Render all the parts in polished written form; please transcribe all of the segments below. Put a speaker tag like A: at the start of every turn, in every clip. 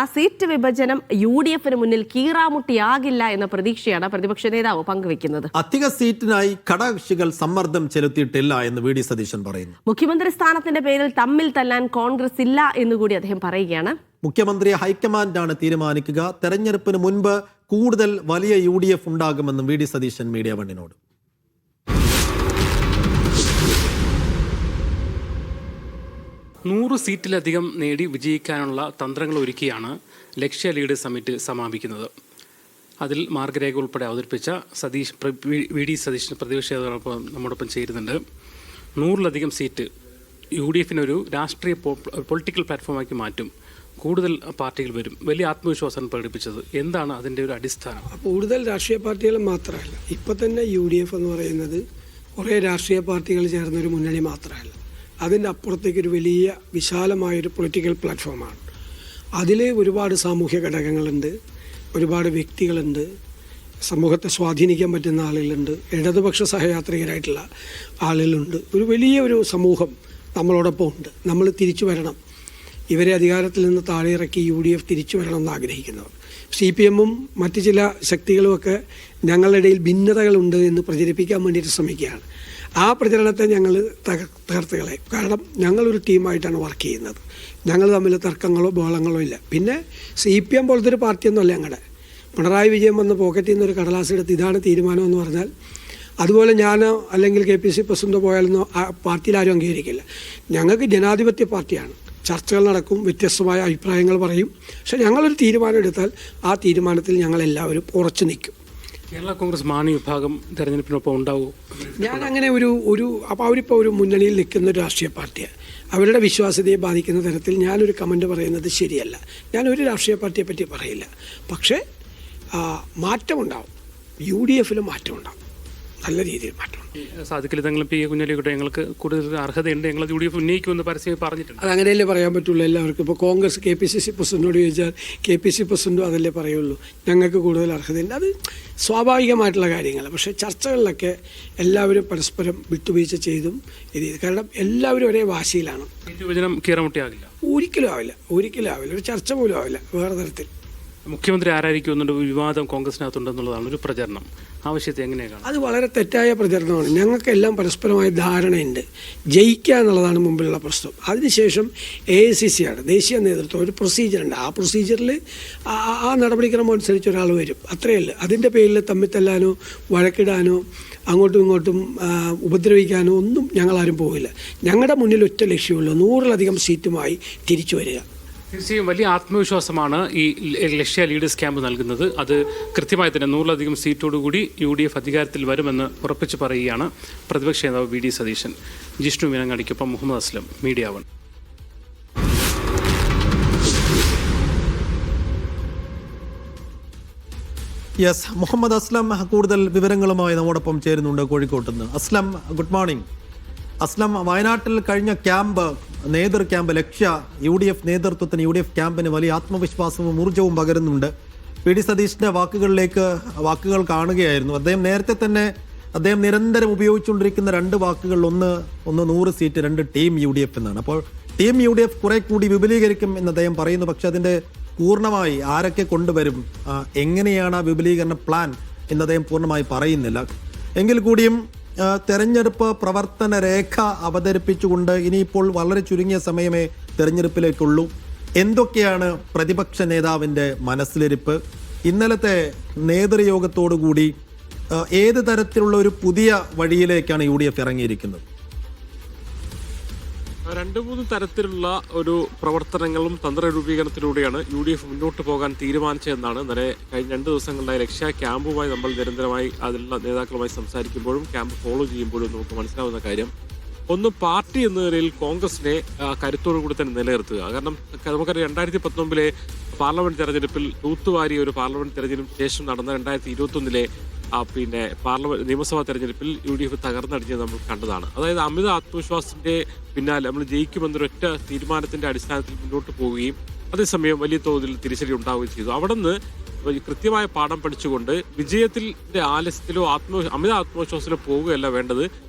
A: ആ സീറ്റ് വിഭജനം യു.ഡി.എഫിന് മുന്നിൽ കീറാമുട്ടിയാകില്ല എന്ന പ്രതീക്ഷയാണ് പ്രതിപക്ഷ നേതാവ് പങ്കുവെക്കുന്നത്.
B: അധിക സീറ്റിനായി ഘടകകക്ഷികൾ സമ്മർദ്ദം ചെലുത്തിയിട്ടില്ല എന്ന് വി.ഡി. സതീശൻ പറയുന്നു.
A: മുഖ്യമന്ത്രി സ്ഥാനത്തിന്റെ പേരിൽ തമ്മിൽ തല്ലാൻ കോൺഗ്രസ് ഇല്ല എന്നുകൂടി അദ്ദേഹം പറയുകയാണ്.
B: മുഖ്യമന്ത്രിയെ ഹൈക്കമാൻഡാണ് തീരുമാനിക്കുക. തെരഞ്ഞെടുപ്പിന് മുൻപ് കൂടുതൽ വലിയ യു.ഡി.എഫ് ഉണ്ടാകുമെന്നും വി.ഡി. സതീശൻ മീഡിയ വണ്ണിനോട്.
C: 100 സീറ്റിലധികം നേടി വിജയിക്കാനുള്ള തന്ത്രങ്ങൾ ഒരുക്കിയാണ് ലക്ഷ്യ ലീഡേഴ്സ് സമ്മിറ്റ് സമാപിക്കുന്നത്. അതിൽ മാർഗരേഖ ഉൾപ്പെടെ അവതരിപ്പിച്ച വി.ഡി. സതീശൻ പ്രതിപക്ഷ നേതാവിനൊപ്പം നമ്മോടൊപ്പം ചേരുന്നുണ്ട്. 100-ലധികം സീറ്റ് യു.ഡി.എഫിനൊരു രാഷ്ട്രീയ പൊളിറ്റിക്കൽ പ്ലാറ്റ്ഫോമാക്കി മാറ്റും. കൂടുതൽ പാർട്ടികൾ വരും. വലിയ ആത്മവിശ്വാസം പ്രകടിപ്പിച്ചത്. എന്താണ് അതിൻ്റെ ഒരു അടിസ്ഥാനം?
D: കൂടുതൽ രാഷ്ട്രീയ പാർട്ടികൾ മാത്രമല്ല, ഇപ്പം തന്നെ യു.ഡി.എഫ് എന്ന് പറയുന്നത് കുറേ രാഷ്ട്രീയ പാർട്ടികൾ ചേർന്നൊരു മുന്നണി മാത്രമല്ല, അതിൻ്റെ അപ്പുറത്തേക്കൊരു വലിയ വിശാലമായൊരു പൊളിറ്റിക്കൽ പ്ലാറ്റ്ഫോമാണ്. അതിൽ ഒരുപാട് സാമൂഹ്യ ഘടകങ്ങളുണ്ട്, ഒരുപാട് വ്യക്തികളുണ്ട്, സമൂഹത്തെ സ്വാധീനിക്കാൻ പറ്റുന്ന ആളുകളുണ്ട്, ഇടതുപക്ഷ സഹയാത്രികരായിട്ടുള്ള ആളുകളുണ്ട്. ഒരു വലിയൊരു സമൂഹം നമ്മളോടൊപ്പം ഉണ്ട്. നമ്മൾ തിരിച്ചു വരണം, ഇവരെ അധികാരത്തിൽ നിന്ന് താഴെ ഇറക്കി യു.ഡി.എഫ് തിരിച്ചു വരണം എന്ന് ആഗ്രഹിക്കുന്നവർ. CPM-ഉം മറ്റു ചില ശക്തികളുമൊക്കെ ഞങ്ങളുടെ ഇടയിൽ ഭിന്നതകളുണ്ട് എന്ന് പ്രചരിപ്പിക്കാൻ വേണ്ടിയിട്ട് ശ്രമിക്കുകയാണ്. ആ പ്രചരണത്തെ ഞങ്ങൾ തകർത്ത് കളയും. കാരണം ഞങ്ങളൊരു ടീമായിട്ടാണ് വർക്ക് ചെയ്യുന്നത്. ഞങ്ങൾ തമ്മിൽ തർക്കങ്ങളോ ബഹളങ്ങളോ ഇല്ല. പിന്നെ CPM പോലത്തെ ഒരു പാർട്ടിയൊന്നുമല്ല ഞങ്ങളുടെ. പിണറായി വിജയൻ വന്ന് പോക്കറ്റിൽ നിന്നൊരു കടലാസ് എടുത്ത് ഇതാണ് തീരുമാനം എന്ന് പറഞ്ഞാൽ അതുപോലെ ഞാനോ അല്ലെങ്കിൽ KPC പ്രസിഡന്റോ പോയാലൊന്നും ആ പാർട്ടിയിൽ ആരും അംഗീകരിക്കില്ല. ഞങ്ങൾക്ക് ജനാധിപത്യ പാർട്ടിയാണ്. ചർച്ചകൾ നടക്കും, വ്യത്യസ്തമായ അഭിപ്രായങ്ങൾ പറയും. പക്ഷെ ഞങ്ങളൊരു തീരുമാനം എടുത്താൽ ആ തീരുമാനത്തിൽ ഞങ്ങളെല്ലാവരും ഉറച്ചു നിൽക്കും.
C: കേരള കോൺഗ്രസ് മാണി വിഭാഗം തെരഞ്ഞെടുപ്പിനൊപ്പം ഉണ്ടാവും.
D: ഞാൻ അങ്ങനെ അപ്പോൾ അവരിപ്പോൾ ഒരു മുന്നണിയിൽ നിൽക്കുന്ന ഒരു രാഷ്ട്രീയ പാർട്ടിയാണ്. അവരുടെ വിശ്വാസ്യതയെ ബാധിക്കുന്ന തരത്തിൽ ഞാനൊരു കമൻറ്റ് പറയുന്നത് ശരിയല്ല. ഞാനൊരു രാഷ്ട്രീയ പാർട്ടിയെ പറ്റി പറയില്ല. പക്ഷേ മാറ്റമുണ്ടാവും. യു.ഡി.എഫിൽ മാറ്റമുണ്ടാവും, നല്ല രീതിയിൽ മാറ്റമുണ്ടാവും.
C: സാധിക്കില്ല തങ്ങളും പി കുഞ്ഞാലിക്കുട്ടി ഞങ്ങൾക്ക് കൂടുതൽ അർഹതയുണ്ട്, ഞങ്ങൾ യു.ഡി.എഫ് ഉന്നയിക്കുമെന്ന് പരസ്യമായി പറഞ്ഞിട്ടുണ്ട്.
D: അതങ്ങനെയല്ലേ പറയാൻ പറ്റുള്ളൂ എല്ലാവർക്കും. ഇപ്പോൾ കോൺഗ്രസ് KPCC പ്രസിഡന്റിനോട് ചോദിച്ചാൽ KPC പ്രസിഡന്റും അതല്ലേ പറയുള്ളൂ, ഞങ്ങൾക്ക് കൂടുതൽ അർഹതയുണ്ട്. അത് സ്വാഭാവികമായിട്ടുള്ള കാര്യങ്ങളാണ്. പക്ഷേ ചർച്ചകളിലൊക്കെ എല്ലാവരും പരസ്പരം വിട്ടുവീഴ്ച ചെയ്തും ഇത് കാരണം എല്ലാവരും ഒരേ വാശിയിലാണ്.
C: വിഭജനം കീറമുട്ടിയാകില്ല,
D: ഒരിക്കലും ആവില്ല. ഒരു ചർച്ച പോലും ആവില്ല വേറെ തരത്തിൽ.
C: മുഖ്യമന്ത്രി ആരായിരിക്കും എന്നൊരു വിവാദം കോൺഗ്രസിനകത്തുണ്ടെന്നുള്ളതാണ് ഒരു പ്രചരണം. ആവശ്യത്തെ എങ്ങനെയാണ്?
D: അത് വളരെ തെറ്റായ പ്രചരണമാണ്. ഞങ്ങൾക്കെല്ലാം പരസ്പരമായ ധാരണയുണ്ട്. ജയിക്കുക എന്നുള്ളതാണ് മുമ്പിലുള്ള പ്രശ്നം. അതിനുശേഷം AICC ആണ്, ദേശീയ നേതൃത്വം, ഒരു പ്രൊസീജിയറുണ്ട്. ആ പ്രൊസീജിയറിൽ ആ നടപടിക്രമം അനുസരിച്ച് ഒരാൾ വരും, അത്രയേ ഉള്ളൂ. അതിൻ്റെ പേരിൽ തമ്മിത്തല്ലാനോ വഴക്കിടാനോ അങ്ങോട്ടും ഇങ്ങോട്ടും ഉപദ്രവിക്കാനോ ഒന്നും ഞങ്ങളാരും പോകില്ല. ഞങ്ങളുടെ മുന്നിൽ ഒറ്റ ലക്ഷ്യമുള്ളൂ, 100-ലധികം സീറ്റുമായി തിരിച്ചു വരിക.
C: തീർച്ചയായും വലിയ ആത്മവിശ്വാസമാണ് ഈ ലക്ഷ്യ ലീഡേഴ്സ് ക്യാമ്പ് നൽകുന്നത്. അത് കൃത്യമായി തന്നെ 100-ലധികം സീറ്റോടുകൂടി യു.ഡി.എഫ് അധികാരത്തിൽ വരുമെന്ന് ഉറപ്പിച്ച് പറയുകയാണ് പ്രതിപക്ഷ നേതാവ് വി.ഡി. സതീശൻ. ജിഷ്ണു മീനങ്ങാടിക്കൊപ്പം മുഹമ്മദ് അസ്ലം, മീഡിയ വൺ.
B: മുഹമ്മദ് അസ്ലം കൂടുതൽ വിവരങ്ങളുമായി നമ്മോടൊപ്പം ചേരുന്നുണ്ട് കോഴിക്കോട്ട് നിന്ന്. Aslam, good morning. അസ്ലം, വയനാട്ടിൽ കഴിഞ്ഞ നേതൃ ക്യാമ്പ് ലക്ഷ്യ യു.ഡി.എഫ് നേതൃത്വത്തിന് യു.ഡി.എഫ് ക്യാമ്പിന് വലിയ ആത്മവിശ്വാസവും ഊർജ്ജവും പകരുന്നുണ്ട്. വി.ഡി. സതീശിന്റെ വാക്കുകൾ കാണുകയായിരുന്നു. അദ്ദേഹം നിരന്തരം ഉപയോഗിച്ചുകൊണ്ടിരിക്കുന്ന 2 വാക്കുകൾ, ഒന്ന് 100 സീറ്റ്, 2 ടീം യു.ഡി.എഫ് എന്നാണ്. അപ്പോൾ ടീം യു.ഡി.എഫ് കുറെ കൂടി വിപുലീകരിക്കും എന്ന് അദ്ദേഹം പറയുന്നു. പക്ഷെ അതിന്റെ പൂർണ്ണമായി ആരൊക്കെ കൊണ്ടുവരും, എങ്ങനെയാണ് ആ വിപുലീകരണ പ്ലാൻ എന്ന് അദ്ദേഹം പൂർണ്ണമായി പറയുന്നില്ല. എങ്കിൽ കൂടിയും തെരഞ്ഞെടുപ്പ് പ്രവർത്തന രേഖ അവതരിപ്പിച്ചുകൊണ്ട് ഇനിയിപ്പോൾ വളരെ ചുരുങ്ങിയ സമയമേ തെരഞ്ഞെടുപ്പിലേക്കുള്ളൂ. എന്തൊക്കെയാണ് പ്രതിപക്ഷ നേതാവിൻ്റെ മനസ്സിലിരിപ്പ്? ഇന്നലത്തെ നേതൃയോഗത്തോടുകൂടി ഏത് തരത്തിലുള്ള ഒരു പുതിയ വഴിയിലേക്കാണ് യു.ഡി.എഫ് ഇറങ്ങിയിരിക്കുന്നത്?
E: 2-3 തരത്തിലുള്ള ഒരു പ്രവർത്തനങ്ങളും തന്ത്രരൂപീകരണത്തിലൂടെയാണ് യു.ഡി.എഫ് മുന്നോട്ട് പോകാൻ തീരുമാനിച്ചതെന്നാണ് ഇന്നലെ കഴിഞ്ഞ 2 ദിവസങ്ങളിലായി ലക്ഷ്യ ക്യാമ്പുമായി നമ്മൾ നിരന്തരമായി അതിലുള്ള നേതാക്കളുമായി സംസാരിക്കുമ്പോഴും ക്യാമ്പ് ഫോളോ ചെയ്യുമ്പോഴും നമുക്ക് മനസ്സിലാവുന്ന കാര്യം. ഒന്ന്, പാർട്ടി എന്ന നിലയിൽ കോൺഗ്രസിനെ കരുത്തോടു കൂടി തന്നെ നിലനിർത്തുക. കാരണം നമുക്കറിയാം 2019 പാർലമെന്റ് തെരഞ്ഞെടുപ്പിൽ തൂത്തുവാരിയ ഒരു പാർലമെന്റ് തെരഞ്ഞെടുപ്പിന് ശേഷം നടന്ന 2021 നിയമസഭാ തെരഞ്ഞെടുപ്പിൽ യു.ഡി.എഫ് തകർന്നടിഞ്ഞത് നമ്മൾ കണ്ടതാണ്. അതായത് അമിത ആത്മവിശ്വാസത്തിന്റെ പിന്നാലെ നമ്മൾ ജയിക്കുമെന്നൊരൊറ്റ തീരുമാനത്തിന്റെ അടിസ്ഥാനത്തിൽ മുന്നോട്ട് പോവുകയും അതേസമയം വലിയ തോതിൽ തിരിച്ചടി ഉണ്ടാവുകയും ചെയ്തു. അവിടെ നിന്ന് കൃത്യമായ പാഠം പഠിച്ചുകൊണ്ട് വിജയത്തിന്റെ ആലസ്യത്തിലോ അമിത ആത്മവിശ്വാസത്തിലോ പോവുകയല്ല വേണ്ടത്.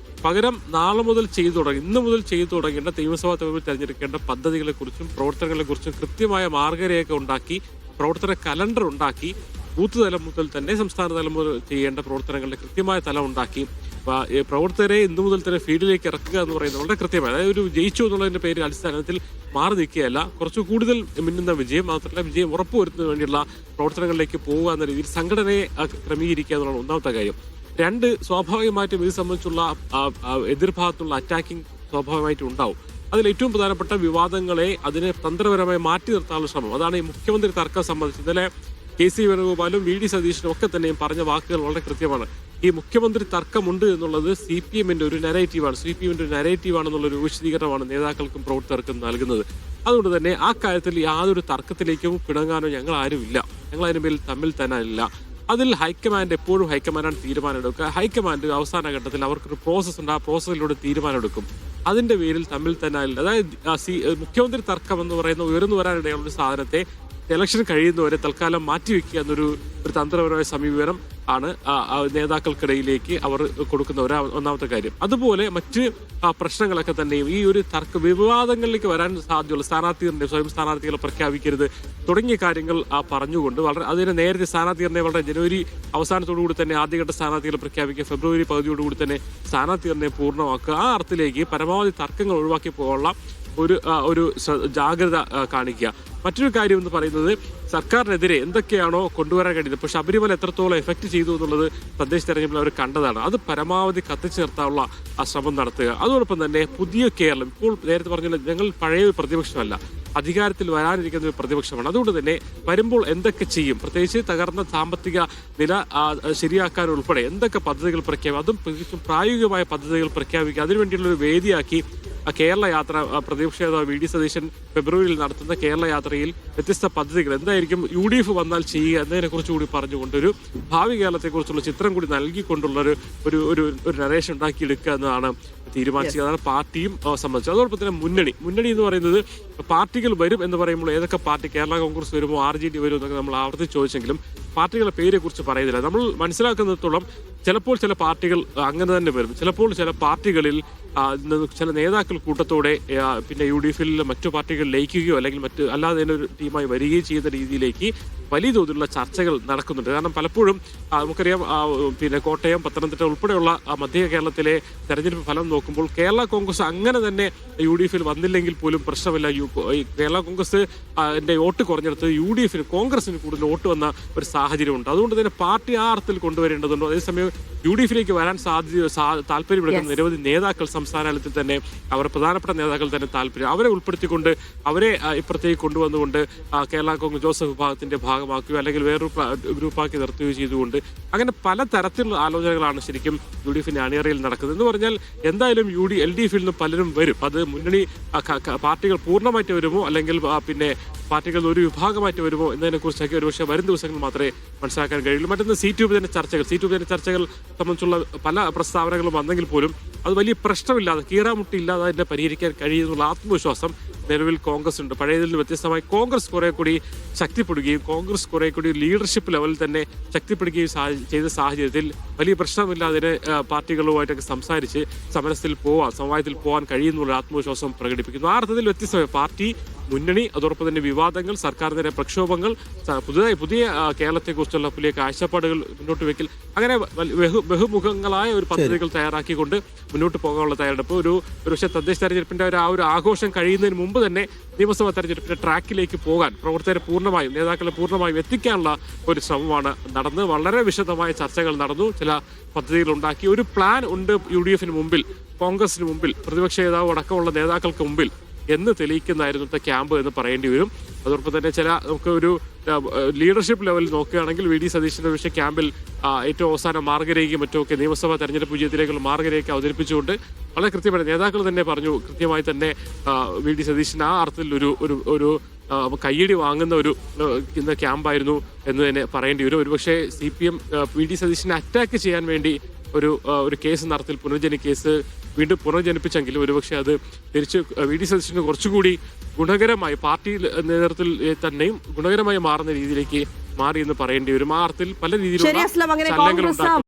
E: പകരം നാളെ മുതൽ ചെയ്തു തുടങ്ങി, ഇന്ന് മുതൽ ചെയ്തു തുടങ്ങേണ്ട നിയമസഭാ തെരഞ്ഞെടുപ്പിൽ തെരഞ്ഞെടുക്കേണ്ട പദ്ധതികളെക്കുറിച്ചും പ്രവർത്തനങ്ങളെക്കുറിച്ചും കൃത്യമായ മാർഗരേഖ ഉണ്ടാക്കി, പ്രവർത്തന കലണ്ടർ ഉണ്ടാക്കി, ബൂത്ത് തലം മുതൽ തന്നെ സംസ്ഥാന തലം മുതൽ ചെയ്യേണ്ട പ്രവർത്തനങ്ങളുടെ കൃത്യമായ തലം ഉണ്ടാക്കി പ്രവർത്തകരെ ഇന്നു മുതൽ തന്നെ ഫീൽഡിലേക്ക് ഇറക്കുക എന്ന് പറയുന്നത് വളരെ കൃത്യമായി, അതായത് ഒരു ജയിച്ചു എന്നുള്ളതിന്റെ പേര് അടിസ്ഥാനത്തിൽ മാറി നിൽക്കുകയല്ല, കുറച്ചു കൂടുതൽ മിന്നുന്ന വിജയം, മാത്രമല്ല വിജയം ഉറപ്പുവരുത്തുന്നതിന് വേണ്ടിയുള്ള പ്രവർത്തനങ്ങളിലേക്ക് പോകുക എന്ന രീതിയിൽ സംഘടനയെ ക്രമീകരിക്കുക എന്നുള്ളതാണ് ഒന്നാമത്തെ കാര്യം. രണ്ട്, സ്വാഭാവികമായിട്ടും ഇത് സംബന്ധിച്ചുള്ള എതിർഭാഗത്തുള്ള അറ്റാക്കിംഗ് സ്വാഭാവികമായിട്ടും ഉണ്ടാവും. അതിൽ ഏറ്റവും പ്രധാനപ്പെട്ട വിവാദങ്ങളെ അതിനെ തന്ത്രപരമായി മാറ്റി നിർത്താനുള്ള ശ്രമം, അതാണ് ഈ മുഖ്യമന്ത്രി തർക്കം സംബന്ധിച്ച് ഇന്നലെ KC വേണുഗോപാലും VD സതീശനും ഒക്കെ തന്നെയും പറഞ്ഞ വാക്കുകൾ വളരെ കൃത്യമാണ്. ഈ മുഖ്യമന്ത്രി തർക്കമുണ്ട് എന്നുള്ളത് CPM-ന്റെ ഒരു നരേറ്റീവാണ്, CPM-ന്റെ ഒരു നരേറ്റീവാണെന്നുള്ളൊരു വിശദീകരണമാണ് നേതാക്കൾക്കും പ്രവർത്തകർക്കും നൽകുന്നത്. അതുകൊണ്ട് തന്നെ ആ കാര്യത്തിൽ യാതൊരു തർക്കത്തിലേക്കും പിണങ്ങാനോ ഞങ്ങൾ ആരുമില്ല, ഞങ്ങൾ അതിന് മേൽ തമ്മിൽ തന്നെ ഇല്ല. അതിൽ ഹൈക്കമാൻഡ് എപ്പോഴും ഹൈക്കമാൻഡാണ് തീരുമാനം എടുക്കുക. ഹൈക്കമാൻഡ് അവസാന ഘട്ടത്തിൽ അവർക്കൊരു പ്രോസസ്സ് ഉണ്ട്, ആ പ്രോസസ്സിലൂടെ തീരുമാനം എടുക്കും. അതിന്റെ പേരിൽ തമ്മിൽ തന്നെ ഇല്ല. അതായത് മുഖ്യമന്ത്രി തർക്കം എന്ന് പറയുന്ന ഉയർന്നു വരാനിടയുള്ള ഒരു സാധനത്തെ ഇലക്ഷൻ കഴിയുന്നവരെ തൽക്കാലം മാറ്റിവെക്കുക എന്നൊരു തന്ത്രപരമായ സമീപനം ആണ് നേതാക്കൾക്കിടയിലേക്ക് അവർ കൊടുക്കുന്ന ഒന്നാമത്തെ കാര്യം. അതുപോലെ മറ്റ് പ്രശ്നങ്ങളൊക്കെ തന്നെയും ഈ ഒരു വിവാദങ്ങളിലേക്ക് വരാൻ സാധ്യതയുള്ള സ്വയം സ്ഥാനാർത്ഥികളെ പ്രഖ്യാപിക്കരുത് തുടങ്ങിയ കാര്യങ്ങൾ പറഞ്ഞുകൊണ്ട് വളരെ അതിന് നേരത്തെ സ്ഥാനാർത്ഥികളെ വളരെ ജനുവരി അവസാനത്തോടുകൂടി തന്നെ ആദ്യഘട്ട സ്ഥാനാർത്ഥികളെ പ്രഖ്യാപിക്കുക, ഫെബ്രുവരി പകുതിയോടുകൂടി തന്നെ സ്ഥാനാർത്ഥികളെ പൂർണ്ണമാക്കുക, ആ അർത്ഥത്തിലേക്ക് പരമാവധി തർക്കങ്ങൾ ഒഴിവാക്കി പോകാനുള്ള ഒരു ജാഗ്രത കാണിക്കുക. മറ്റൊരു കാര്യം എന്ന് പറയുന്നത് സർക്കാരിനെതിരെ എന്തൊക്കെയാണോ കൊണ്ടുവരാൻ കഴിയുന്നത്, ഇപ്പോൾ ശബരിമല എത്രത്തോളം എഫക്റ്റ് ചെയ്തു എന്നുള്ളത് തദ്ദേശ തെരഞ്ഞെടുപ്പിൽ അവർ കണ്ടതാണ്. അത് പരമാവധി കത്തിച്ചു നിർത്താനുള്ള ശ്രമം നടത്തുക. അതോടൊപ്പം തന്നെ പുതിയ കേരളം, ഇപ്പോൾ നേരത്തെ പറഞ്ഞ ഞങ്ങൾ പഴയ ഒരു പ്രതിപക്ഷമല്ല, അധികാരത്തിൽ വരാനിരിക്കുന്ന ഒരു പ്രതിപക്ഷമാണ്. അതുകൊണ്ട് തന്നെ വരുമ്പോൾ എന്തൊക്കെ ചെയ്യും, പ്രത്യേകിച്ച് തകർന്ന സാമ്പത്തിക നില ശരിയാക്കാൻ ഉൾപ്പെടെ എന്തൊക്കെ പദ്ധതികൾ പ്രഖ്യാപിക്കും, അതും പ്രായോഗികമായ പദ്ധതികൾ പ്രഖ്യാപിക്കുക, അതിനുവേണ്ടിയുള്ള ഒരു വേദിയാക്കി കേരള യാത്ര പ്രതിപക്ഷ നേതാവ് VD സതീശൻ ഫെബ്രുവരിയിൽ നടത്തുന്ന കേരള യാത്രയിൽ വ്യത്യസ്ത പദ്ധതികൾ എന്തായിരിക്കും UDF വന്നാൽ ചെയ്യുക എന്നതിനെക്കുറിച്ച് കൂടി പറഞ്ഞുകൊണ്ട് ഒരു ഭാവി കേരളത്തെക്കുറിച്ചുള്ള ചിത്രം കൂടി നൽകിക്കൊണ്ടുള്ള ഒരു നരേഷൻ ഉണ്ടാക്കിയെടുക്കുക എന്നതാണ് തീരുമാനിച്ചത്. അതാണ് പാർട്ടിയും സംബന്ധിച്ചത്. അതോടൊപ്പം തന്നെ മുന്നണി എന്ന് പറയുന്നത് പാർട്ടികൾ വരും എന്ന് പറയുമ്പോൾ ഏതൊക്കെ പാർട്ടി, കേരള കോൺഗ്രസ് വരുമോ RJD വരുമോ എന്നൊക്കെ നമ്മൾ ആവർത്തിച്ച് ചോദിച്ചെങ്കിലും പാർട്ടികളുടെ പേരെ കുറിച്ച് പറയുന്നില്ല. നമ്മൾ മനസ്സിലാക്കുന്നിടത്തോളം ചിലപ്പോൾ ചില പാർട്ടികൾ അങ്ങനെ തന്നെ വരും, ചിലപ്പോൾ ചില പാർട്ടികളിൽ ചില നേതാക്കൾ കൂട്ടത്തോടെ പിന്നെ UDF-ൽ മറ്റു പാർട്ടികൾ ലയിക്കുകയോ അല്ലെങ്കിൽ അല്ലാതെ തന്നെ ഒരു ടീമായി വരികയും ചെയ്യുന്ന രീതിയിലേക്ക് വലിയ തോതിലുള്ള ചർച്ചകൾ നടക്കുന്നുണ്ട്. കാരണം പലപ്പോഴും നമുക്കറിയാം പിന്നെ കോട്ടയം, പത്തനംതിട്ട ഉൾപ്പെടെയുള്ള മധ്യ കേരളത്തിലെ തെരഞ്ഞെടുപ്പ് ഫലം നോക്കുമ്പോൾ കേരള കോൺഗ്രസ് അങ്ങനെ തന്നെ UDF-ൽ വന്നില്ലെങ്കിൽ പോലും പ്രശ്നമില്ല. കേരള കോൺഗ്രസ് വോട്ട് കുറഞ്ഞെടുത്ത് UDF-ന് കോൺഗ്രസിന് കൂടുതൽ വോട്ട് വന്ന ഒരു സാഹചര്യമുണ്ട്. അതുകൊണ്ട് തന്നെ പാർട്ടി ആ അർത്ഥത്തിൽ കൊണ്ടുവരേണ്ടതുണ്ട്. അതേസമയം UDF-ലേക്ക് വരാൻ താല്പര്യപ്പെടുന്ന നിരവധി നേതാക്കൾ സംസ്ഥാന തലത്തിൽ തന്നെ അവർ പ്രധാനപ്പെട്ട നേതാക്കൾ തന്നെ താല്പര്യം അവരെ ഉൾപ്പെടുത്തിക്കൊണ്ട് അവരെ ഇപ്പുറത്തേക്ക് കൊണ്ടുവന്നുകൊണ്ട് കേരള കോൺഗ്രസ് ജോസഫ് വിഭാഗത്തിന്റെ ഭാഗമാക്കുകയോ അല്ലെങ്കിൽ വേറൊരു ഗ്രൂപ്പാക്കി നിർത്തുകയോ ചെയ്തുകൊണ്ട് അങ്ങനെ പല തരത്തിലുള്ള ആലോചനകളാണ് ശരിക്കും UDF-ന്റെ അണിയറയിൽ നടക്കുന്നത്. എന്ന് പറഞ്ഞാൽ എന്തായാലും LDF-ൽ നിന്ന് പലരും വരും. അത് മുന്നണി പാർട്ടികൾ പൂർണ്ണമായിട്ട് വരുമോ അല്ലെങ്കിൽ പിന്നെ പാർട്ടികൾ ഒരു വിഭാഗമായിട്ട് വരുമോ എന്നതിനെക്കുറിച്ചൊക്കെ ഒരുപക്ഷെ വരും ദിവസങ്ങൾ മാത്രമേ മനസ്സിലാക്കാൻ കഴിയുള്ളൂ. മറ്റൊന്ന് സീറ്റ് വിഭജന ചർച്ചകൾ സംബന്ധിച്ചുള്ള പല പ്രസ്താവനകളും വന്നെങ്കിൽ പോലും അത് വലിയ പ്രശ്നമില്ലാതെ കീറാമുട്ടിയില്ലാതെ അതിനെ പരിഹരിക്കാൻ കഴിയുന്നുള്ള ആത്മവിശ്വാസം നിലവിൽ കോൺഗ്രസ് ഉണ്ട്. പഴയതിൽ നിന്ന് വ്യത്യസ്തമായി കോൺഗ്രസ് കുറെ കൂടി ശക്തിപ്പെടുകയും കോൺഗ്രസ് കുറെ കൂടി ലീഡർഷിപ്പ് ലെവലിൽ തന്നെ ശക്തിപ്പെടുകയും ചെയ്ത സാഹചര്യത്തിൽ വലിയ പ്രശ്നമില്ലാതെ പാർട്ടികളുമായിട്ടൊക്കെ സംസാരിച്ച് സമവായത്തിൽ പോകാൻ കഴിയുന്നുള്ള ആത്മവിശ്വാസം പ്രകടിപ്പിക്കുന്നു. ആ അർത്ഥത്തിൽ വ്യത്യസ്തമായ പാർട്ടി, മുന്നണി, അതോടൊപ്പം തന്നെ വിവാദങ്ങൾ, സർക്കാരിനെതിരെ പ്രക്ഷോഭങ്ങൾ, പുതിയ കേരളത്തെക്കുറിച്ചുള്ള പുതിയ കാഴ്ചപ്പാടുകൾ മുന്നോട്ട് വെക്കൽ, അങ്ങനെ ബഹുമുഖങ്ങളായ ഒരു പദ്ധതികൾ തയ്യാറാക്കിക്കൊണ്ട് മുന്നോട്ട് പോകാനുള്ള തയ്യാറെടുപ്പ് ഒരു പക്ഷേ തദ്ദേശ തെരഞ്ഞെടുപ്പിന്റെ ഒരു ആഘോഷം കഴിയുന്നതിന് മുമ്പ് തന്നെ നിയമസഭാ തെരഞ്ഞെടുപ്പിന്റെ ട്രാക്കിലേക്ക് പോകാൻ പ്രവർത്തകരെ പൂർണ്ണമായും നേതാക്കളെ പൂർണ്ണമായും എത്തിക്കാനുള്ള ഒരു ശ്രമമാണ് നടന്ന് വളരെ വിശദമായ ചർച്ചകൾ നടന്നു. ചില പദ്ധതികൾ ഉണ്ടാക്കി, ഒരു പ്ലാൻ ഉണ്ട് UDF-ന് മുമ്പിൽ, കോൺഗ്രസിന് മുമ്പിൽ, പ്രതിപക്ഷ നേതാവ് അടക്കമുള്ള നേതാക്കൾക്ക് മുമ്പിൽ എന്ന് തെളിയിക്കുന്നതായിരുന്നു ക്യാമ്പ് എന്ന് പറയേണ്ടി വരും. അതോടൊപ്പം തന്നെ നമുക്ക് ഒരു ലീഡർഷിപ്പ് ലെവലിൽ നോക്കുകയാണെങ്കിൽ VD സതീശന്റെ വിഷയ ക്യാമ്പിൽ ഏറ്റവും അവസാനം മാർഗരേഖയും മറ്റുമൊക്കെ നിയമസഭാ തെരഞ്ഞെടുപ്പ് വിജയത്തിലേക്കുള്ള മാർഗരേഖ അവതരിപ്പിച്ചുകൊണ്ട് വളരെ കൃത്യമായി നേതാക്കൾ തന്നെ പറഞ്ഞു, കൃത്യമായി തന്നെ VD സതീശൻ ആ അർത്ഥത്തിൽ ഒരു കയ്യടി വാങ്ങുന്ന ഒരു ക്യാമ്പായിരുന്നു എന്ന് തന്നെ പറയേണ്ടി വരും. ഒരുപക്ഷെ CPM VD സതീശനെ അറ്റാക്ക് ചെയ്യാൻ വേണ്ടി ഒരു കേസ് നടത്തിൽ പുനർജനി കേസ് വീണ്ടും പുനർജനിപ്പിച്ചെങ്കിലും ഒരുപക്ഷെ അത് തിരിച്ച് VD സതീശന് കുറച്ചുകൂടി ഗുണകരമായി പാർട്ടി നേതൃത്വത്തിൽ തന്നെയും ഗുണകരമായി മാറുന്ന രീതിയിലേക്ക് മാറി എന്ന് പറയേണ്ടി വരും. ആ അർത്ഥത്തിൽ പല രീതിയിലുള്ള
A: അങ്ങനെ കോൺഗ്രസ്